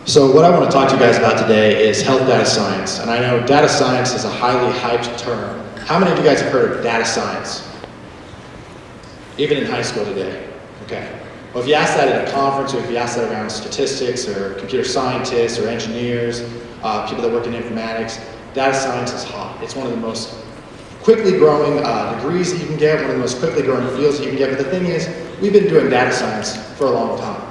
So what I want to talk to you guys about today is health data science. And I know data science is a highly hyped term. How many of you guys have heard of data science? Even in high school today? Okay. Well, if you ask that at a conference, or if you ask that around statistics, or computer scientists, or engineers, people that work in informatics, data science is hot. It's one of the most quickly growing degrees that you can get, one of the most quickly growing fields that you can get. But the thing is, we've been doing data science for a long time.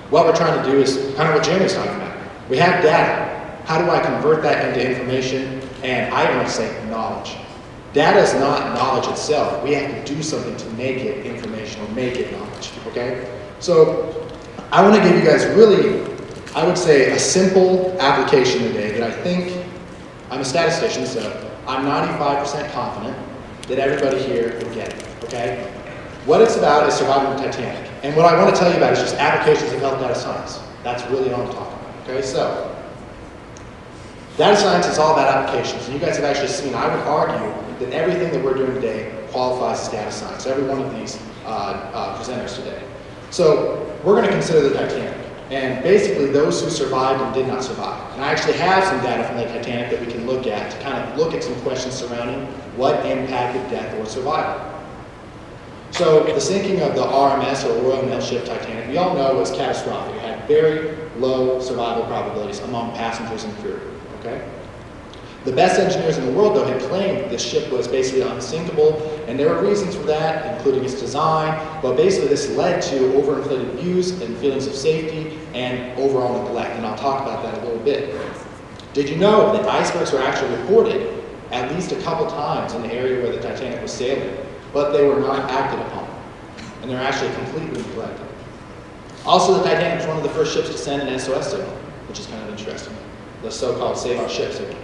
What we're trying to do is kind of what Jamie's talking about. We have data. How do I convert that into information? And I want to say knowledge. Data is not knowledge itself. We have to do something to make it information or make it knowledge, okay? So I want to give you guys really, I would say, a simple application today that I think, I'm a statistician, so I'm 95% confident that everybody here will get it, okay? What it's about is surviving the Titanic. And what I want to tell you about is just applications of health data science. That's really all I'm talking about, okay? So, data science is all about applications. And you guys have actually seen, I would argue, that everything that we're doing today qualifies as data science, every one of these presenters today. So, we're going to consider the Titanic. And basically, those who survived and did not survive. And I actually have some data from the Titanic that we can look at to kind of look at some questions surrounding what impacted death or survival. So the sinking of the RMS, or Royal Mail Ship Titanic, we all know was catastrophic. It had very low survival probabilities among passengers and crew, okay? The best engineers in the world, though, had claimed this ship was basically unsinkable, and there were reasons for that, including its design, but basically this led to overinflated views and feelings of safety and overall neglect, and I'll talk about that a little bit. Did you know that icebergs were actually reported at least a couple times in the area where the Titanic was sailing, but they were not acted upon, and they're actually completely neglected. Also, the Titanic was one of the first ships to send an SOS signal, which is kind of interesting, the so-called Save Our Ship signal.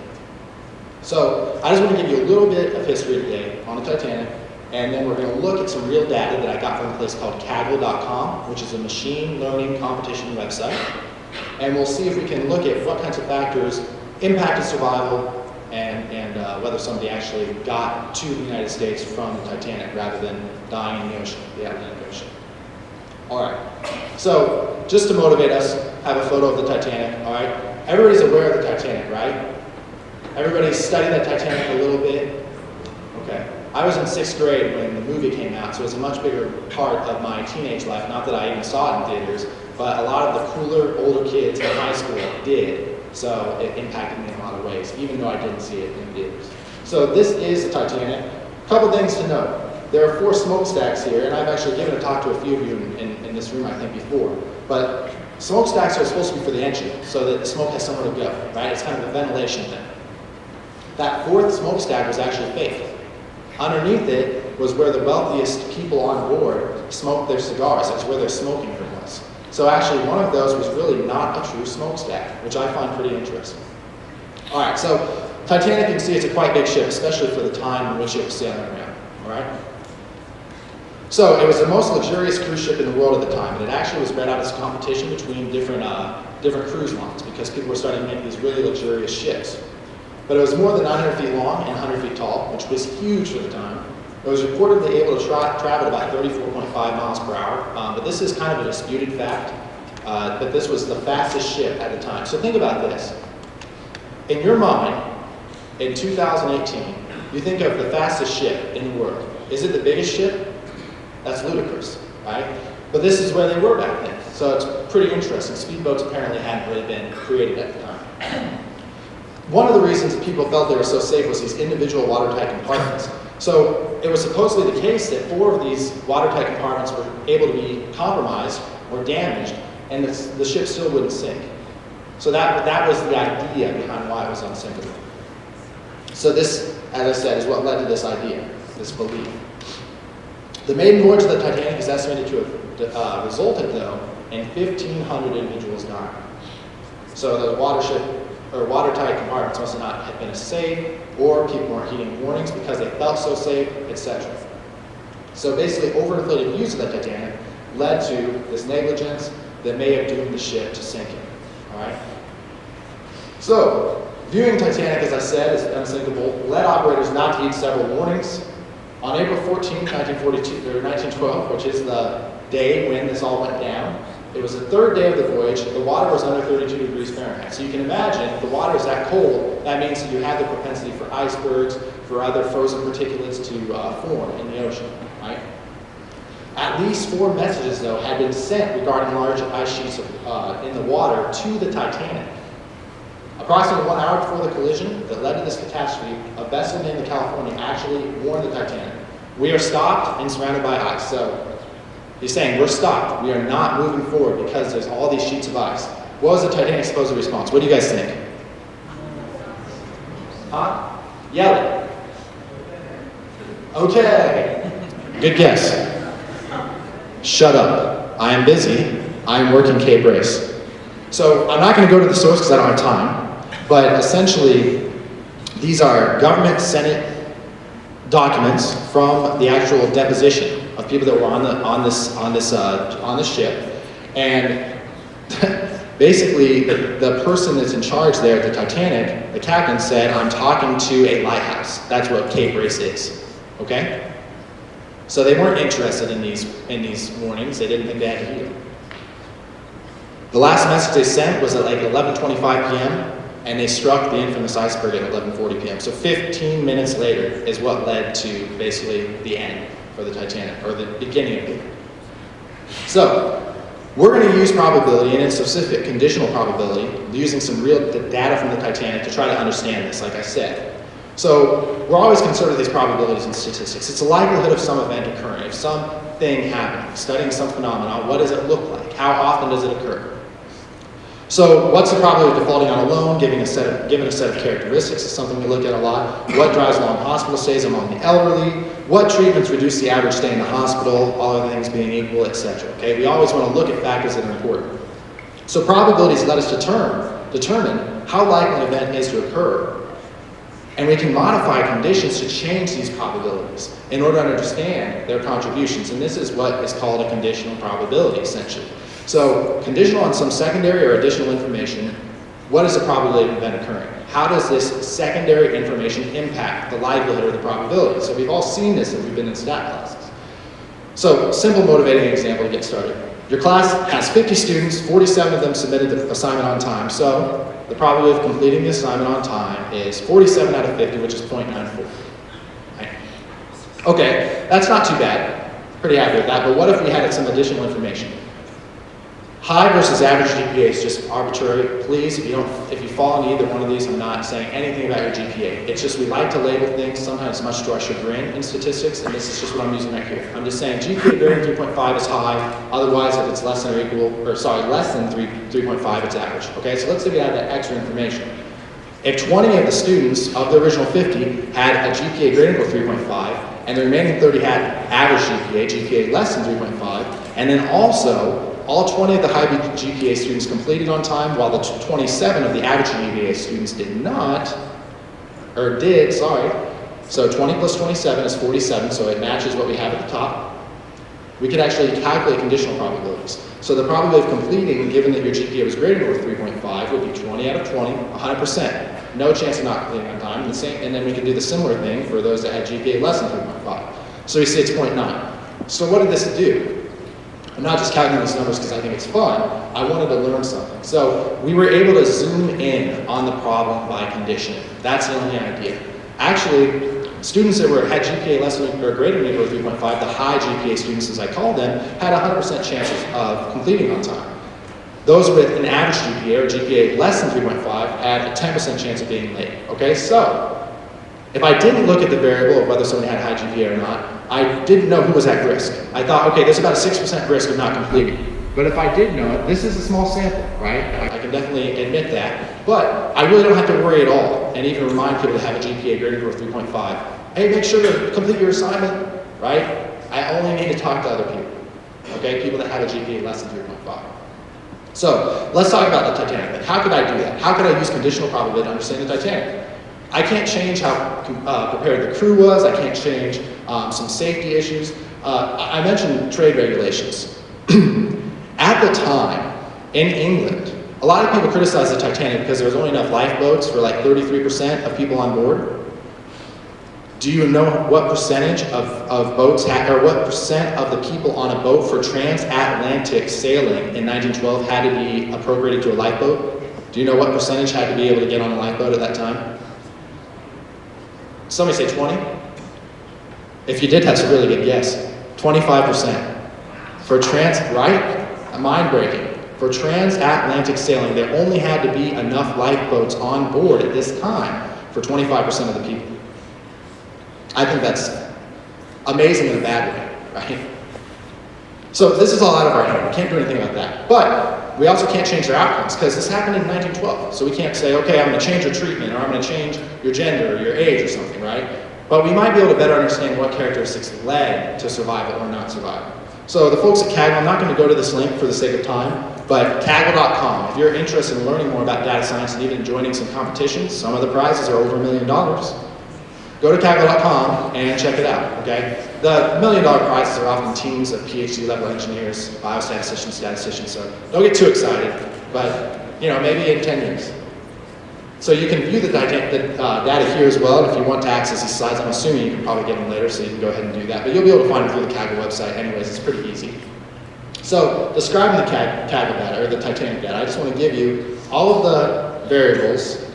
So, I just want to give you a little bit of history today on the Titanic, and then we're going to look at some real data that I got from a place called Kaggle.com, which is a machine learning competition website, and we'll see if we can look at what kinds of factors impacted survival and whether somebody actually got to the United States from the Titanic rather than dying in the ocean, the Atlantic Ocean. All right, so just to motivate us, have a photo of the Titanic, all right? Everybody's aware of the Titanic, right? Everybody's studied the Titanic a little bit? Okay. I was in 6th grade when the movie came out, so it's a much bigger part of my teenage life. Not that I even saw it in theaters, but a lot of the cooler, older kids in high school did. So it impacted me in a lot of ways, even though I didn't see it in theaters. So this is the Titanic. A couple things to note. There are 4 smokestacks here, and I've actually given a talk to a few of you in this room, I think, before. But smokestacks are supposed to be for the engine, so that the smoke has somewhere to go, right? It's kind of a ventilation thing. That 4th smokestack was actually fake. Underneath it was where the wealthiest people on board smoked their cigars. That's where their smoking room was. So actually, one of those was really not a true smokestack, which I find pretty interesting. All right, so Titanic, you can see it's a quite big ship, especially for the time in which it was sailing around, all right? So it was the most luxurious cruise ship in the world at the time, and it actually was bred out as a competition between different cruise lines because people were starting to make these really luxurious ships. But it was more than 900 feet long and 100 feet tall, which was huge for the time. It was reportedly able to travel about 34.5 miles per hour, but this is kind of a disputed fact, but this was the fastest ship at the time. So think about this. In your mind, in 2018, you think of the fastest ship in the world. Is it the biggest ship? That's ludicrous, right? But this is where they were back then, so it's pretty interesting. Speedboats apparently hadn't really been created at the time. One of the reasons that people felt they were so safe was these individual watertight compartments. So it was supposedly the case that 4 of these watertight compartments were able to be compromised or damaged, and the ship still wouldn't sink. So that was the idea behind why it was unsinkable. So this, as I said, is what led to this idea, this belief. The maiden voyage of the Titanic is estimated to have resulted, though, in 1,500 individuals dying. So the watertight compartments must not have been as safe, or people weren't heeding warnings because they felt so safe, etc. So basically, overinflated views of the Titanic led to this negligence that may have doomed the ship to sinking. All right. So, viewing Titanic, as I said, as unsinkable, led operators not to heed several warnings. On April 14, 1912, which is the day when this all went down, It was the third day of the voyage. The water was under 32 degrees Fahrenheit. So you can imagine, if the water is that cold, that means that you have the propensity for icebergs, for other frozen particulates to form in the ocean, right? At least 4 messages, though, had been sent regarding large ice sheets in the water to the Titanic. Approximately 1 hour before the collision that led to this catastrophe, a vessel named the California actually warned the Titanic. We are stopped and surrounded by ice. So he's saying, we're stopped. We are not moving forward because there's all these sheets of ice. What was the Titanic's supposed response? What do you guys think? Huh? Yell it. Okay. Good guess. Shut up. I am busy. I am working Cape Race. So I'm not going to go to the source because I don't have time. But essentially, these are government Senate documents from the actual deposition of people that were on this ship, and basically the person that's in charge there at the Titanic, the captain, said, "I'm talking to a lighthouse." That's what Cape Race is. Okay, so they weren't interested in these warnings. They didn't think they had to heed. The last message they sent was at like 11:25 p.m. and they struck the infamous iceberg at 11:40 p.m. So 15 minutes later is what led to basically the end for the Titanic, or the beginning of it. So we're going to use probability, and it's specific conditional probability, using some real data from the Titanic to try to understand this, like I said. So we're always concerned with these probabilities and statistics. It's the likelihood of some event occurring, of something happening, studying some phenomenon. What does it look like? How often does it occur? So what's the probability of defaulting on a loan given a set of characteristics is something we look at a lot. What drives long hospital stays among the elderly? What treatments reduce the average stay in the hospital, all other things being equal, etc. Okay, we always want to look at factors that are important. So probabilities let us determine how likely an event is to occur. And we can modify conditions to change these probabilities in order to understand their contributions. And this is what is called a conditional probability, essentially. So, conditional on some secondary or additional information, what is the probability of an event occurring? How does this secondary information impact the likelihood or the probability? So we've all seen this if we've been in stat classes. So, simple motivating example to get started. Your class has 50 students, 47 of them submitted the assignment on time. So, the probability of completing the assignment on time is 47 out of 50, which is 0.94. Right? Okay, that's not too bad. Pretty happy with that, but what if we had some additional information? High versus average GPA is just arbitrary. Please, if you fall into either one of these, I'm not saying anything about your GPA. It's just we like to label things, sometimes much to our chagrin in statistics, and this is just what I'm using right here. I'm just saying GPA greater than 3.5 is high. Otherwise, if it's less than 3.5, it's average. Okay, so let's say we add that extra information. If 20 of the students of the original 50 had a GPA greater than 3.5, and the remaining 30 had average GPA less than 3.5, and then also all 20 of the high GPA students completed on time, while the 27 of the average GPA students did not, or did, sorry. So 20 plus 27 is 47, so it matches what we have at the top. We could actually calculate conditional probabilities. So the probability of completing, given that your GPA was greater than 3.5, would be 20 out of 20, 100%. No chance of not completing on time. And then we can do the similar thing for those that had GPA less than 3.5. So we see it's 0.9. So what did this do? I'm not just calculating these numbers because I think it's fun. I wanted to learn something. So we were able to zoom in on the problem by condition. That's the only idea. Actually, students that had GPA less than or greater than or equal to 3.5, the high GPA students, as I call them, had 100% chances of completing on time. Those with an average GPA or GPA less than 3.5 had a 10% chance of being late. Okay, so if I didn't look at the variable of whether someone had high GPA or not, I didn't know who was at risk. I thought, okay, there's about a 6% risk of not completing. But if I did know it, this is a small sample, right? I can definitely admit that. But I really don't have to worry at all, and even remind people to have a GPA greater than 3.5. Hey, make sure to complete your assignment, right? I only need to talk to other people, okay? People that have a GPA less than 3.5. So let's talk about the Titanic. How could I do that? How could I use conditional probability to understand the Titanic? I can't change how prepared the crew was. I can't change some safety issues. I mentioned trade regulations. At the time, in England, a lot of people criticized the Titanic because there was only enough lifeboats for like 33% of people on board. Do you know what percentage of boats, or what percent of the people on a boat for transatlantic sailing in 1912 had to be appropriated to a lifeboat? Do you know what percentage had to be able to get on a lifeboat at that time? Somebody say 20? If you did, that's a really good guess. 25%. For right? Mind-breaking. For transatlantic sailing, there only had to be enough lifeboats on board at this time for 25% of the people. I think that's amazing in a bad way, right? So this is all out of our hand. We can't do anything about that. But we also can't change their outcomes because this happened in 1912. So we can't say, okay, I'm going to change your treatment or I'm going to change your gender or your age or something, right? But we might be able to better understand what characteristics led to survival or not survival. So the folks at Kaggle, I'm not going to go to this link for the sake of time, but Kaggle.com, if you're interested in learning more about data science and even joining some competitions, some of the prizes are over $1 million. Go to Kaggle.com and check it out, okay? The $1 million prizes are often teams of PhD level engineers, biostatisticians, statisticians, so don't get too excited, but maybe in 10 years. So you can view the data here as well, and if you want to access these slides, I'm assuming you can probably get them later, so you can go ahead and do that, but you'll be able to find them through the Kaggle website anyways, it's pretty easy. So describing the Kaggle data, or the Titanic data, I just want to give you all of the variables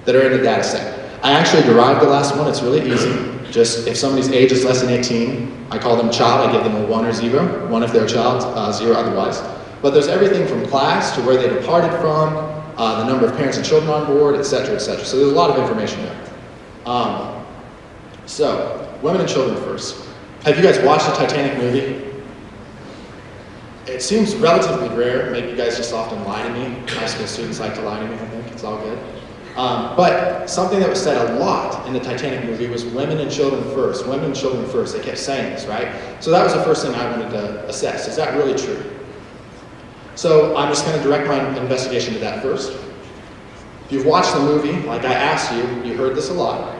that are in the data set. I actually derived the last one, it's really easy. Just if somebody's age is less than 18, I call them a child, I give them a 1 or 0. 1 if they're a child, 0 otherwise. But there's everything from class to where they departed from, the number of parents and children on board, etc., etc. So there's a lot of information there. So, women and children first. Have you guys watched the Titanic movie? It seems relatively rare. Maybe you guys just often lie to me. High school students like to lie to me, I think. It's all good. But something that was said a lot in the Titanic movie was women and children first. Women and children first. They kept saying this, right? So that was the first thing I wanted to assess. Is that really true? So I'm just going to direct my investigation to that first. If you've watched the movie, like I asked you, you heard this a lot.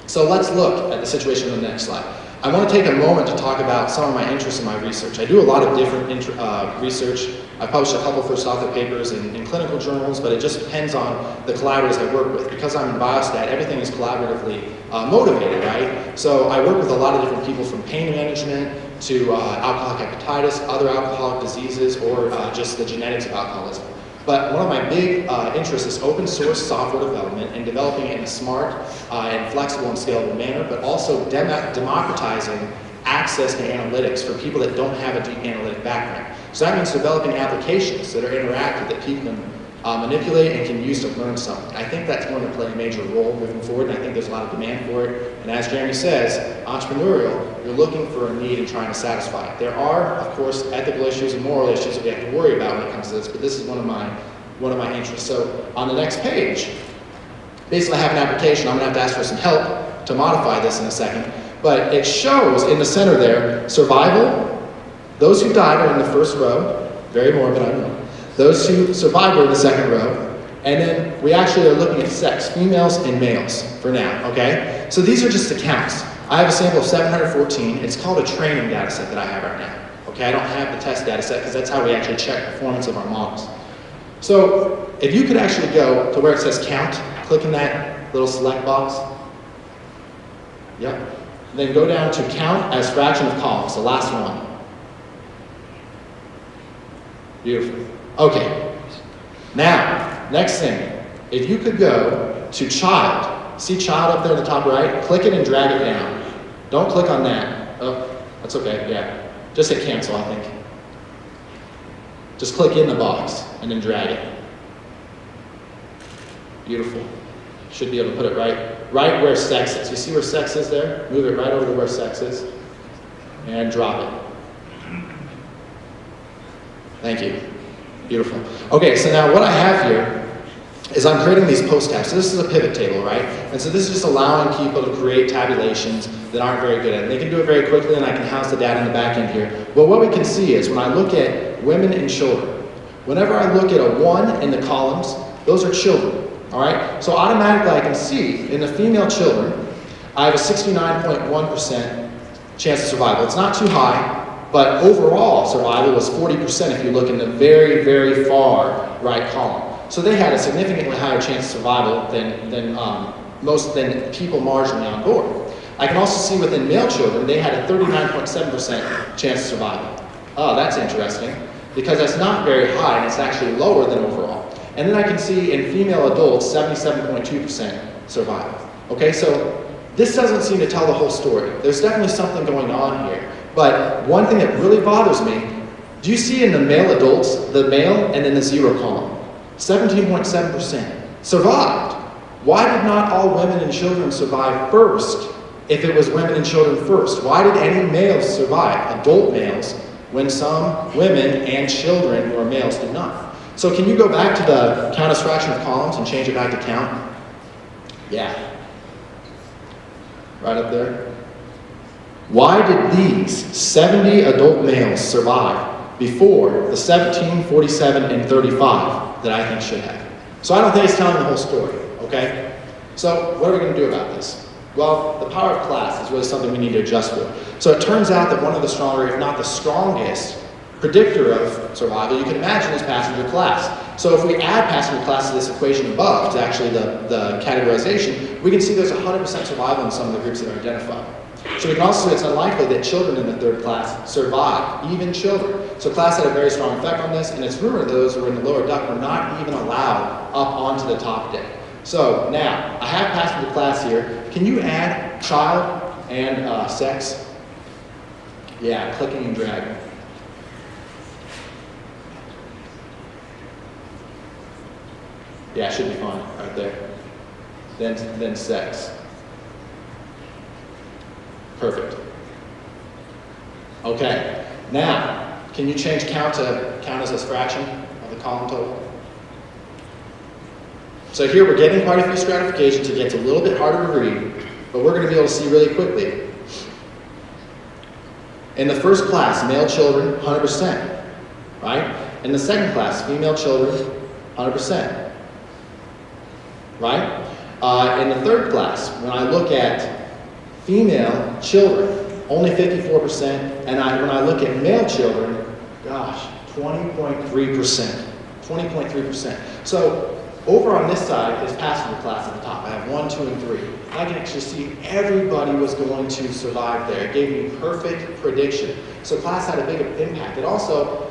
So let's look at the situation on the next slide. I want to take a moment to talk about some of my interests in my research. I do a lot of different research. I published a couple first author papers in clinical journals, but it just depends on the collaborators I work with. Because I'm in biostat, everything is collaboratively motivated, right? So I work with a lot of different people from pain management to alcoholic hepatitis, other alcoholic diseases, or just the genetics of alcoholism. But one of my big interests is open source software development and developing it in a smart and flexible and scalable manner, but also democratizing access to analytics for people that don't have a deep analytic background. So that means developing applications that are interactive that people can manipulate and can use to learn something. I think that's going to play a major role moving forward, and I think there's a lot of demand for it. And as Jeremy says, entrepreneurial, you're looking for a need and trying to satisfy it. There are, of course, ethical issues and moral issues that we have to worry about when it comes to this, but this is one of my interests. So on the next page, basically I have an application. I'm going to have to ask for some help to modify this in a second. But it shows in the center there, survival, those who died are in the first row, very morbid, I know. Those who survived are in the second row, and then we actually are looking at sex, females and males for now, okay? So these are just the counts. I have a sample of 714. It's called a training data set that I have right now, okay? I don't have the test data set because that's how we actually check performance of our models. So if you could actually go to where it says count, click in that little select box. Yep. Then go down to count as fraction of columns, the last one. Beautiful. Okay, now, next thing, if you could go to child, see child up there in the top right, click it and drag it down. Don't click on that. Oh, that's okay, yeah. Just hit cancel, I think. Just click in the box and then drag it. Beautiful. Should be able to put it right where sex is. You see where sex is there? Move it right over to where sex is and drop it. Thank you. Beautiful. Okay, so now what I have here is I'm creating these post tabs. So this is a pivot table, right? And so this is just allowing people to create tabulations that aren't very good at it. They can do it very quickly, and I can house the data in the back end here. But what we can see is when I look at women and children, whenever I look at a 1 in the columns, those are children, all right? So automatically I can see in the female children, I have a 69.1% chance of survival. It's not too high. But overall survival was 40% if you look in the very, very far right column. So they had a significantly higher chance of survival than people marginally on board. I can also see within male children, they had a 39.7% chance of survival. Oh, that's interesting, because that's not very high, and it's actually lower than overall. And then I can see in female adults, 77.2% survival. Okay, so this doesn't seem to tell the whole story. There's definitely something going on here. But one thing that really bothers me, do you see in the male adults, the male and then the zero column? 17.7% survived. Why did not all women and children survive first if it was women and children first? Why did any males survive, adult males, when some women and children who are males did not? So can you go back to the count as fraction of columns and change it back to count? Yeah. Right up there. Why did these 70 adult males survive before the 17, 47, and 35 that I think should have? So I don't think it's telling the whole story, okay? So what are we going to do about this? Well, the power of class is really something we need to adjust for. So it turns out that one of the stronger, if not the strongest, predictor of survival you can imagine is passenger class. So if we add passenger class to this equation above, to actually the categorization, we can see there's 100% survival in some of the groups that are identified. So we can also say it's unlikely that children in the third class survive, even children. So class had a very strong effect on this, and it's rumored those who were in the lower duct were not even allowed up onto the top deck. So now, I have passenger class here. Can you add child and sex? Yeah, clicking and dragging. Yeah, it should be fine right there. Then sex. Perfect. Okay, now, can you change count to count as a fraction of the column total? So here we're getting quite a few stratifications. It gets a little bit harder to read, but we're going to be able to see really quickly. In the first class, male children, 100%, right? In the second class, female children, 100%, right? In the third class, when I look at female children, only 54%, and when I look at male children, gosh, 20.3%. 20.3%. So over on this side is passenger class at the top. I have 1, 2, and 3. I can actually see everybody was going to survive there. It gave me perfect prediction. So class had a big impact. It also,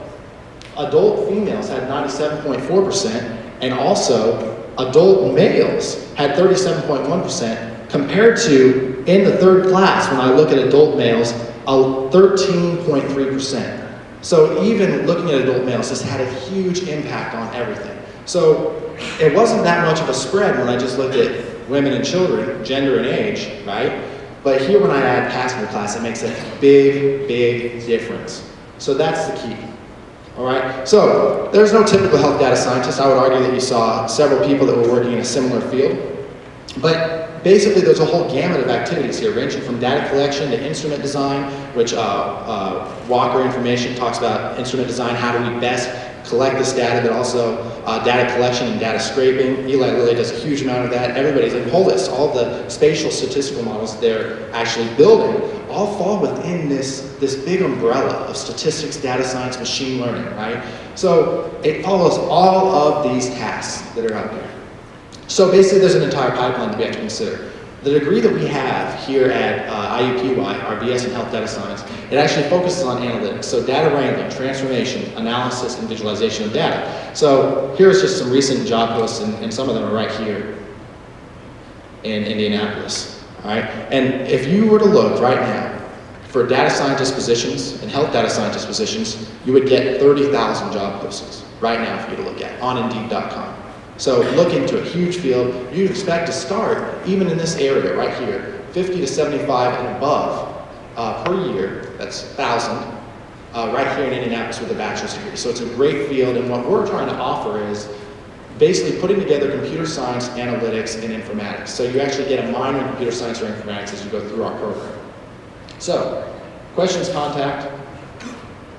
adult females had 97.4%, and also adult males had 37.1%, compared to, in the third class, when I look at adult males, 13.3%. So even looking at adult males, this had a huge impact on everything. So it wasn't that much of a spread when I just looked at women and children, gender and age, right? But here when I add passenger class, it makes a big, big difference. So that's the key. All right, so there's no typical health data scientist. I would argue that you saw several people that were working in a similar field. But basically there's a whole gamut of activities here, ranging from data collection to instrument design, which Walker Information talks about instrument design, how do we best collect this data, but also data collection and data scraping. Eli Lilly does a huge amount of that. Everybody's in Polis, all the spatial statistical models they're actually building all fall within this big umbrella of statistics, data science, machine learning, right? So it follows all of these tasks that are out there. So basically there's an entire pipeline that we have to consider. The degree that we have here at IUPUI, our BS in Health Data Science, it actually focuses on analytics. So data wrangling, transformation, analysis, and visualization of data. So here's just some recent job posts, and some of them are right here in Indianapolis. All right? And if you were to look right now for data scientist positions and health data scientist positions, you would get 30,000 job postings right now for you to look at on Indeed.com. So look into a huge field. You'd expect to start, even in this area right here, 50 to 75 and above per year, that's 1,000, right here in Indianapolis with a bachelor's degree. So it's a great field, and what we're trying to offer is basically putting together computer science, analytics, and informatics. So you actually get a minor in computer science or informatics as you go through our program. So, questions, contact.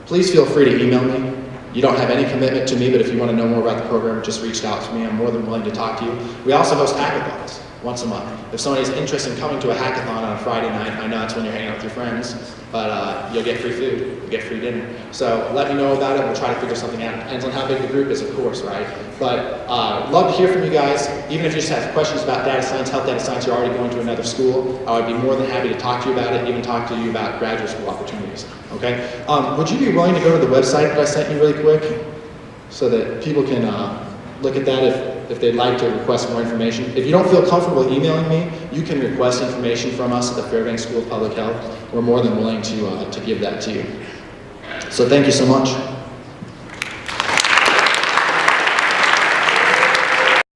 Please feel free to email me. You don't have any commitment to me, but if you want to know more about the program, just reach out to me. I'm more than willing to talk to you. We also host hackathons. once a month. If somebody's interested in coming to a hackathon on a Friday night, I know it's when you're hanging out with your friends, but you'll get free food, you'll get free dinner. So let me know about it, we'll try to figure something out. Depends on how big the group is, of course, right? But love to hear from you guys. Even if you just have questions about data science, health data science, you're already going to another school, I would be more than happy to talk to you about it, even talk to you about graduate school opportunities, okay? Would you be willing to go to the website that I sent you really quick so that people can look at that if they'd like to request more information? If you don't feel comfortable emailing me, you can request information from us at the Fairbanks School of Public Health. We're more than willing to give that to you. So thank you so much.